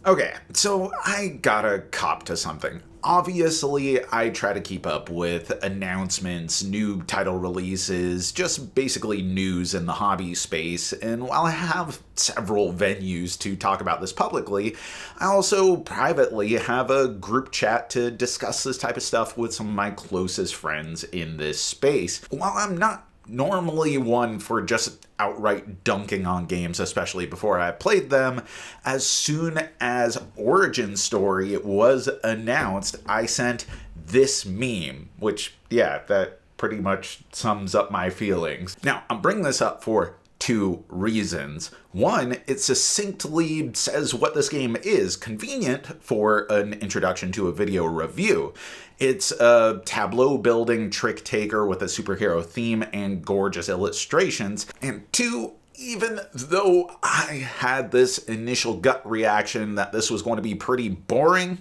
Okay, so I gotta cop to something. Obviously, I try to keep up with announcements, new title releases, just basically news in the hobby space, and while I have several venues to talk about this publicly, I also privately have a group chat to discuss this type of stuff with some of my closest friends in this space. While I'm not normally one for just outright dunking on games, especially before I played them, as soon as Origin Story was announced, I sent this meme, which, yeah, that pretty much sums up my feelings. Now, I'm bringing this up for two reasons. One, it succinctly says what this game is, convenient for an introduction to a video review. It's a tableau building trick taker with a superhero theme and gorgeous illustrations. And two, even though I had this initial gut reaction that this was going to be pretty boring,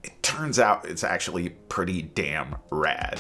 it turns out it's actually pretty damn rad.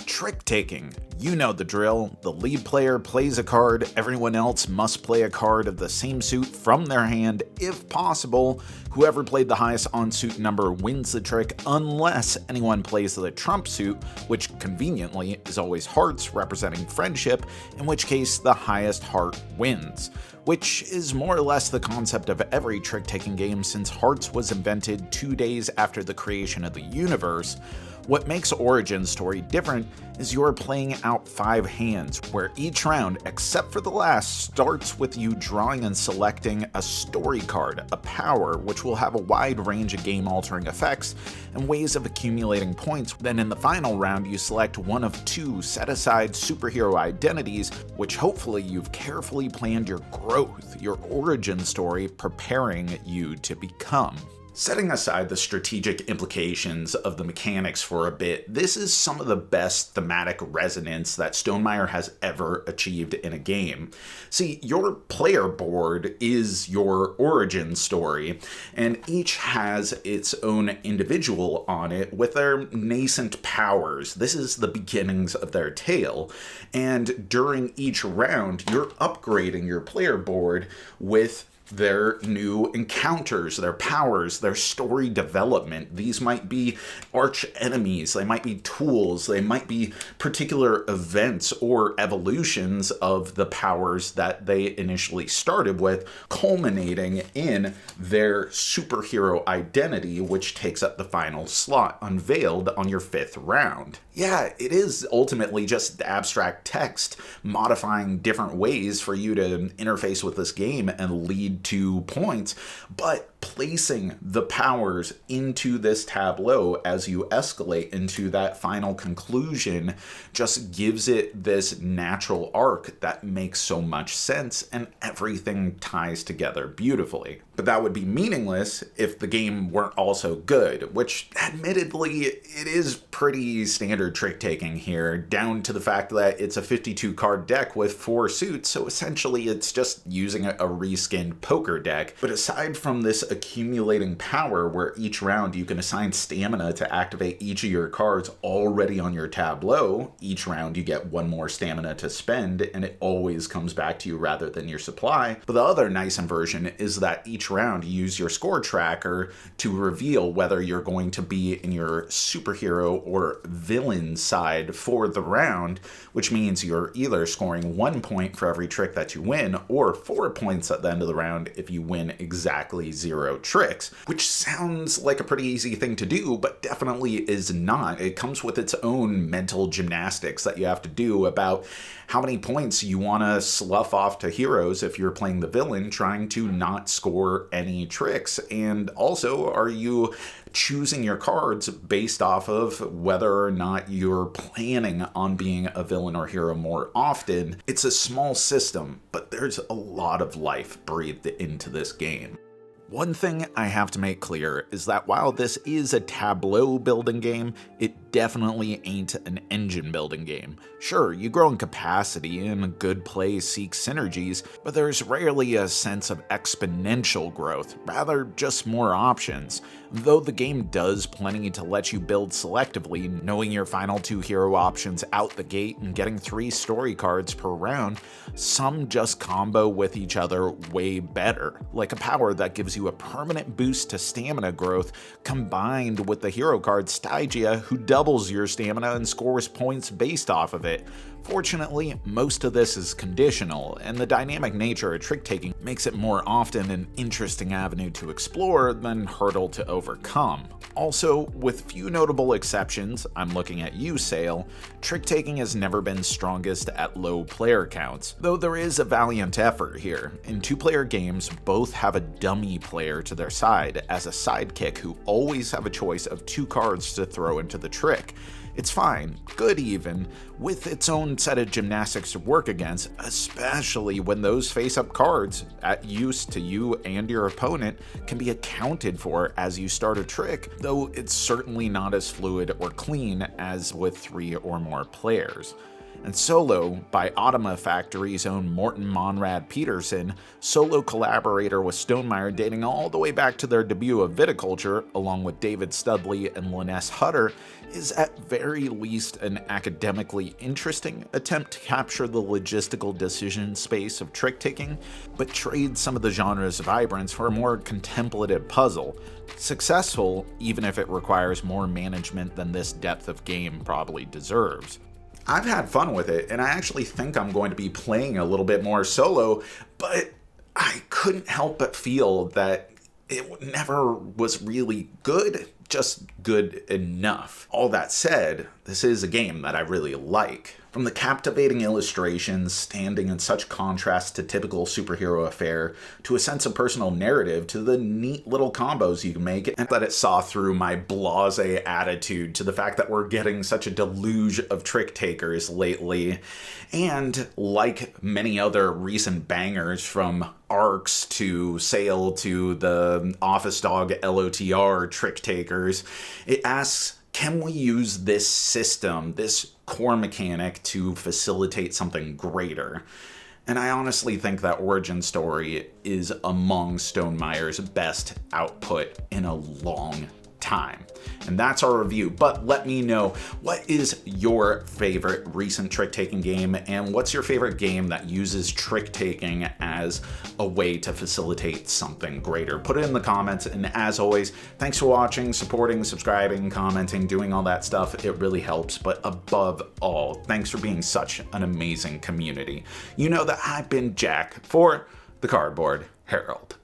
Trick taking. You know the drill. The lead player plays a card, everyone else must play a card of the same suit from their hand if possible. Whoever played the highest on-suit number wins the trick unless anyone plays the trump suit, which conveniently is always hearts representing friendship, in which case the highest heart wins. Which is more or less the concept of every trick-taking game since hearts was invented 2 days after the creation of the universe. What makes Origin Story different is you're playing out 5 hands, where each round, except for the last, starts with you drawing and selecting a story card, a power, which will have a wide range of game-altering effects and ways of accumulating points. Then in the final round, you select one of 2 set-aside superhero identities, which hopefully you've carefully planned your growth, your origin story, preparing you to become. Setting aside the strategic implications of the mechanics for a bit, this is some of the best thematic resonance that Stonemaier has ever achieved in a game. See, your player board is your origin story, and each has its own individual on it with their nascent powers. This is the beginnings of their tale, and during each round, you're upgrading your player board with their new encounters, their powers, their story development. These might be arch enemies, they might be tools, they might be particular events or evolutions of the powers that they initially started with, culminating in their superhero identity, which takes up the final slot unveiled on your 5th round. Yeah, it is ultimately just abstract text modifying different ways for you to interface with this game and lead to points, but placing the powers into this tableau as you escalate into that final conclusion just gives it this natural arc that makes so much sense and everything ties together beautifully. But that would be meaningless if the game weren't also good, which admittedly it is pretty standard trick taking here, down to the fact that it's a 52 card deck with 4 suits, so essentially it's just using a reskinned poker deck. But aside from this accumulating power where each round you can assign stamina to activate each of your cards already on your tableau, each round you get 1 more stamina to spend and it always comes back to you rather than your supply. But the other nice inversion is that each round you use your score tracker to reveal whether you're going to be in your superhero or villain side for the round, which means you're either scoring 1 point for every trick that you win or 4 points at the end of the round if you win exactly 0 tricks, which sounds like a pretty easy thing to do, but definitely is not. It comes with its own mental gymnastics that you have to do about how many points you want to slough off to heroes if you're playing the villain trying to not score any tricks, and also are you choosing your cards based off of whether or not you're planning on being a villain or hero more often. It's a small system, but there's a lot of life breathed into this game. One thing I have to make clear is that while this is a tableau building game, it definitely ain't an engine building game. Sure, you grow in capacity and good play seeks synergies, but there's rarely a sense of exponential growth, rather just more options. Though the game does plenty to let you build selectively, knowing your final 2 hero options out the gate and getting 3 story cards per round, some just combo with each other way better, like a power that gives you a permanent boost to stamina growth combined with the hero card Stygia, who doubles your stamina and scores points based off of it. Fortunately, most of this is conditional, and the dynamic nature of trick-taking makes it more often an interesting avenue to explore than hurdle to overcome. Also, with few notable exceptions, I'm looking at you, Sale, trick-taking has never been strongest at low player counts, though there is a valiant effort here. In 2-player games, both have a dummy player to their side as a sidekick who always have a choice of 2 cards to throw into the trick. It's fine, good even, with its own set of gymnastics to work against, especially when those face-up cards, at use to you and your opponent, can be accounted for as you start a trick, though it's certainly not as fluid or clean as with 3 or more players. And Solo, by Automa Factory's own Morten Monrad Peterson, solo collaborator with Stonemaier dating all the way back to their debut of Viticulture, along with David Studley and Linnes Hutter, is at very least an academically interesting attempt to capture the logistical decision space of trick-taking, but trade some of the genre's vibrance for a more contemplative puzzle. Successful, even if it requires more management than this depth of game probably deserves. I've had fun with it, and I actually think I'm going to be playing a little bit more solo, but I couldn't help but feel that it never was really good, just good enough. All that said, this is a game that I really like. From the captivating illustrations standing in such contrast to typical superhero affair, to a sense of personal narrative, to the neat little combos you can make, and that it saw through my blasé attitude to the fact that we're getting such a deluge of trick takers lately. And like many other recent bangers, from Arcs to Sail to the Office Dog LOTR trick takers, it asks, can we use this system, this core mechanic, to facilitate something greater? And I honestly think that Origin Story is among Stonemaier's best output in a long time. And that's our review, but let me know, what is your favorite recent trick-taking game, and what's your favorite game that uses trick-taking as a way to facilitate something greater? Put it in the comments, and as always, thanks for watching, supporting, subscribing, commenting, doing all that stuff. It really helps, but above all, thanks for being such an amazing community. You know that I've been Jack for the Cardboard Herald.